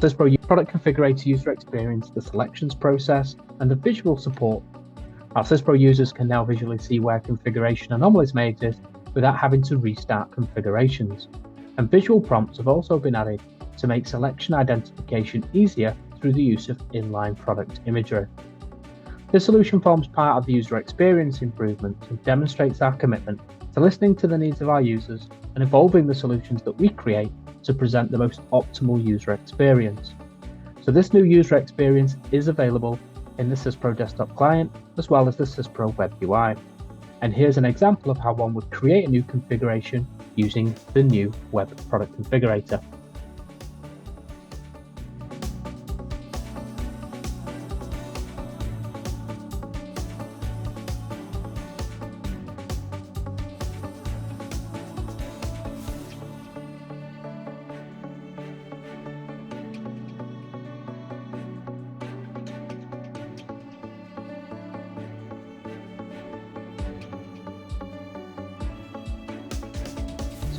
Syspro product configurator user experience, the selections process, and the visual support. Our Syspro users can now visually see where configuration anomalies may exist without having to restart configurations. And visual prompts have also been added to make selection identification easier through the use of inline product imagery. This solution forms part of the user experience improvement and demonstrates our commitment to listening to the needs of our users and evolving the solutions that we create to present the most optimal user experience. So this new user experience is available in the Syspro desktop client as well as the Syspro web UI. And here's an example of how one would create a new configuration using the new web product configurator.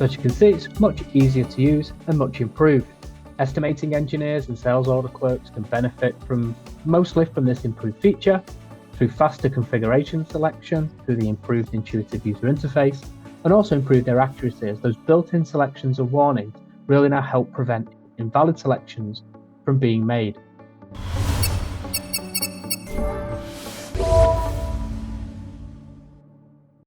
So as you can see, it's much easier to use and much improved. Estimating engineers and sales order clerks can benefit mostly from this improved feature through faster configuration selection, through the improved intuitive user interface, and also improve their accuracy, as those built-in selections and warnings really now help prevent invalid selections from being made.